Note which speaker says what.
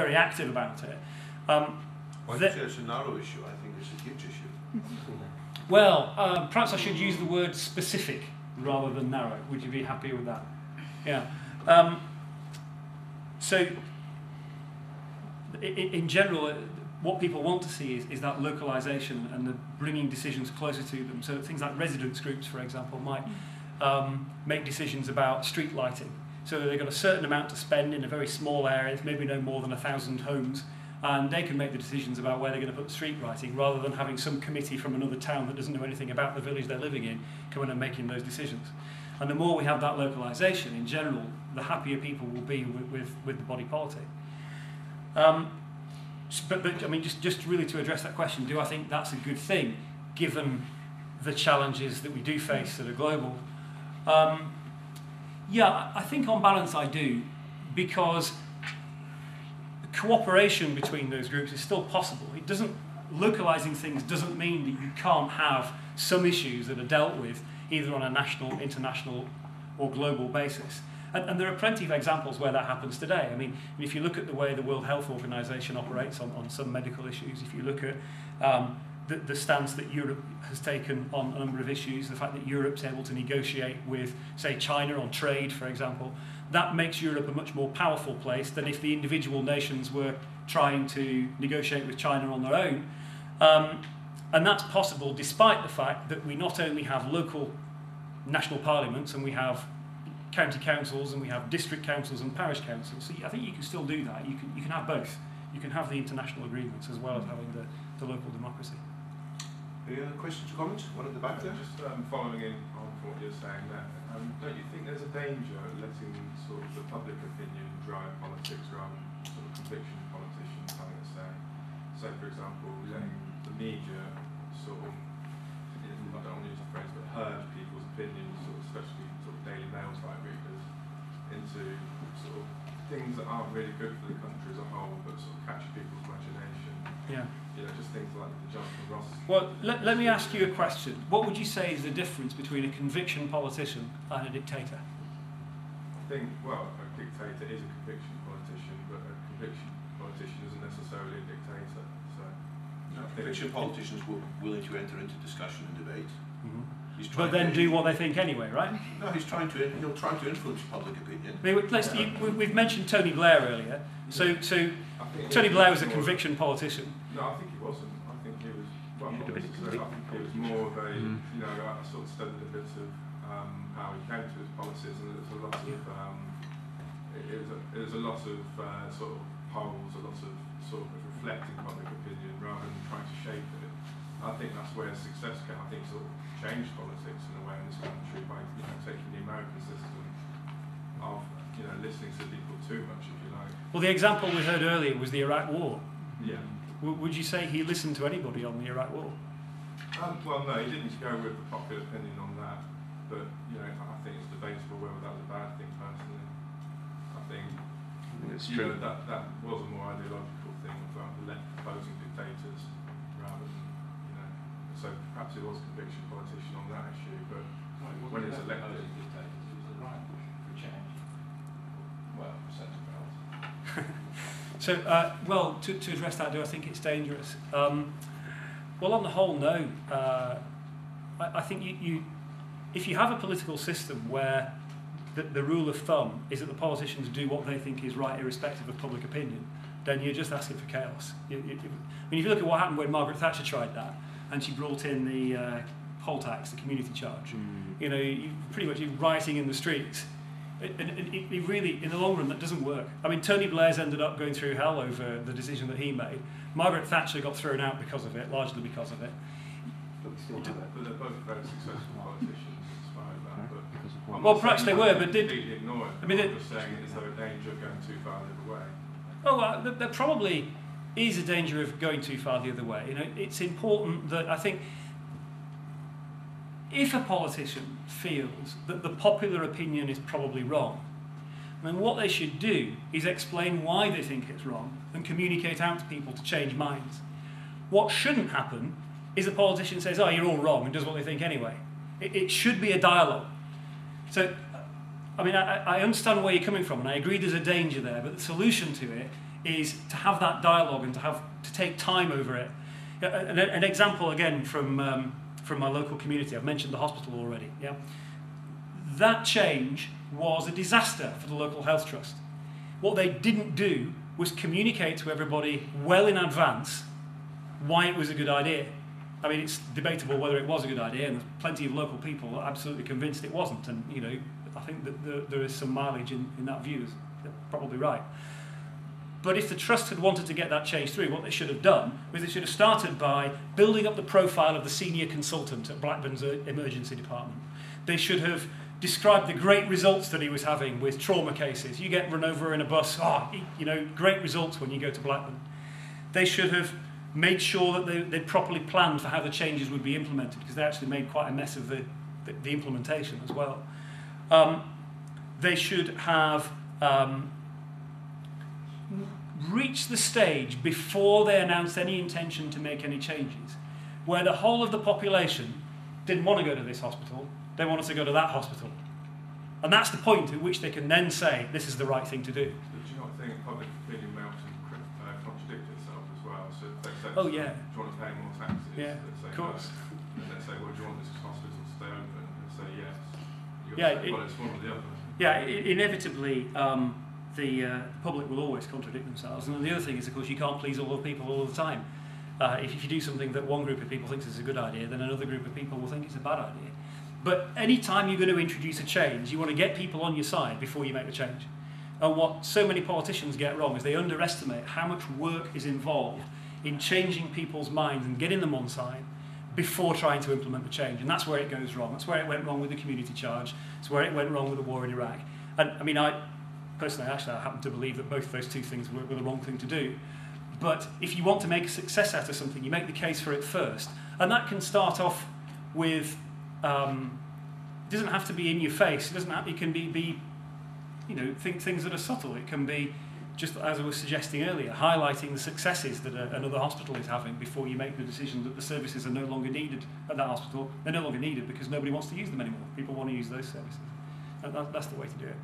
Speaker 1: very active about it.
Speaker 2: Why do you say it's a narrow issue? I think it's a huge issue.
Speaker 1: Well, perhaps I should use the word specific rather than narrow. Would you be happy with that? Yeah. So, in general, what people want to see is that localisation and the bringing decisions closer to them. So things like residents groups, for example, might make decisions about street lighting. So they've got a certain amount to spend in a very small area, maybe no more than 1,000 homes, and they can make the decisions about where they're going to put the street lighting, rather than having some committee from another town that doesn't know anything about the village they're living in come in and making those decisions. And the more we have that localisation, in general, the happier people will be with the body politic. But I mean, just really to address that question, do I think that's a good thing, given the challenges that we do face that are global? Yeah, I think on balance I do, because cooperation between those groups is still possible. It doesn't, localising things doesn't mean that you can't have some issues that are dealt with either on a national, international or global basis. And there are plenty of examples where that happens today. I mean, if you look at the way the World Health Organization operates on some medical issues, if you look at the stance that Europe has taken on a number of issues, the fact that Europe's able to negotiate with, say, China on trade, for example, that makes Europe a much more powerful place than if the individual nations were trying to negotiate with China on their own. And that's possible despite the fact that we not only have local national parliaments, and we have county councils, and we have district councils and parish councils. So I think you can still do that. You can have both. You can have the international agreements as well as having the local democracy.
Speaker 2: Any other questions or comments? One at the back there?
Speaker 3: Just following in on what you're saying there, don't you think there's a danger of letting sort of the public opinion drive politics rather than sort of conviction politicians having a say? So, for example, letting the media sort of, I don't want to use the phrase, but herd people's opinions, sort of, especially sort of Daily Mail type readers, into sort of things that aren't really good for the country as a whole, but sort of catch people's imagination.
Speaker 1: Yeah.
Speaker 3: You know, just things like the Jonathan Ross.
Speaker 1: Well, let me ask you a question. What would you say is the difference between a conviction politician and a dictator?
Speaker 3: I think, well, a dictator is a conviction politician, but a conviction politician isn't necessarily a dictator. So,
Speaker 2: no, conviction politicians were willing to enter into discussion and debate.
Speaker 1: Mm-hmm.
Speaker 2: But
Speaker 1: then do what they think anyway, right?
Speaker 2: No, he'll try to influence public opinion.
Speaker 1: We've mentioned Tony Blair earlier. So Tony Blair was a conviction politician.
Speaker 3: No, I think he wasn't. I think he was. Well, I think he was more of a. You know, I sort of studied a bit of how he came to his policies, and there was a lot of. It was a lot of sort of polls, a lot of sort of reflecting public opinion rather than trying to shape it. I think that's where success came. I think sort of changed politics in a way in this country by taking the American system of listening to people too much, if you like.
Speaker 1: Well, the example we heard earlier was the Iraq War.
Speaker 3: Yeah.
Speaker 1: Would you say he listened to anybody on the Iraq War?
Speaker 3: Well, no, he didn't go with the popular opinion on that. But I think it's debatable whether that was a bad thing personally. I think
Speaker 4: it's true.
Speaker 3: That was a more ideological thing about the left opposing dictators rather than so perhaps it was a conviction politician on that issue, but when he was elected,
Speaker 5: dictators, it was the right for change. Well, for
Speaker 1: So, well, to address that, do I think it's dangerous? Well, on the whole, no. I think if you have a political system where the rule of thumb is that the politicians do what they think is right, irrespective of public opinion, then you're just asking for chaos. I mean, if you look at what happened when Margaret Thatcher tried that, and she brought in the poll tax, the community charge. You pretty much rioting in the streets. It really, in the long run, that doesn't work. I mean, Tony Blair's ended up going through hell over the decision that he made. Margaret Thatcher got thrown out because of it, largely because of it.
Speaker 3: But they're both very successful politicians, despite that. But
Speaker 1: well, perhaps they were, but did
Speaker 3: completely ignore it.
Speaker 1: I mean,
Speaker 3: I'm just saying, is there a danger of going too far the other way?
Speaker 1: Oh, there probably is a danger of going too far the other way. It's important that I think if a politician feels that the popular opinion is probably wrong, then what they should do is explain why they think it's wrong and communicate out to people to change minds. What shouldn't happen is a politician says, oh, you're all wrong, and does what they think anyway. It should be a dialogue. So, I mean, I understand where you're coming from, and I agree there's a danger there, but the solution to it is to have that dialogue and to take time over it. An example again from my local community. I've mentioned the hospital already. Yeah, that change was a disaster for the local health trust. What they didn't do was communicate to everybody well in advance why it was a good idea. I mean, it's debatable whether it was a good idea, and there's plenty of local people are absolutely convinced it wasn't. And you know, I think that there is some mileage in that view. They're probably right. But if the trust had wanted to get that change through, what they should have done was they should have started by building up the profile of the senior consultant at Blackburn's emergency department. They should have described the great results that he was having with trauma cases. You get run over in a bus, you know, great results when you go to Blackburn. They should have made sure that they'd properly planned for how the changes would be implemented, because they actually made quite a mess of the implementation as well. They should have reached the stage before they announced any intention to make any changes, where the whole of the population didn't want to go to this hospital, they wanted to go to that hospital. And that's the point at which they can then say, this is the right thing to do.
Speaker 3: But do you not think public opinion may often contradict itself as well? So if they say,
Speaker 1: oh, yeah.
Speaker 3: do you want to pay more taxes?
Speaker 1: Yeah,
Speaker 3: say
Speaker 1: of course.
Speaker 3: No. And they say, well, do you want this hospital to stay open? And they say, yes. Well, it's one or the other.
Speaker 1: Yeah, inevitably, the public will always contradict themselves. And the other thing is, of course, you can't please all the people all the time. If you do something that one group of people thinks is a good idea, then another group of people will think it's a bad idea. But any time you're going to introduce a change, you want to get people on your side before you make the change. And what so many politicians get wrong is they underestimate how much work is involved in changing people's minds and getting them on side before trying to implement the change. And that's where it goes wrong. That's where it went wrong with the community charge. It's where it went wrong with the war in Iraq. And I mean, I happen to believe that both of those two things were the wrong thing to do. But if you want to make a success out of something, you make the case for it first. And that can start off with, it doesn't have to be in your face. It can be you know, things that are subtle. It can be, just as I was suggesting earlier, highlighting the successes that another hospital is having before you make the decision that the services are no longer needed at that hospital. They're no longer needed because nobody wants to use them anymore. People want to use those services. That's the way to do it.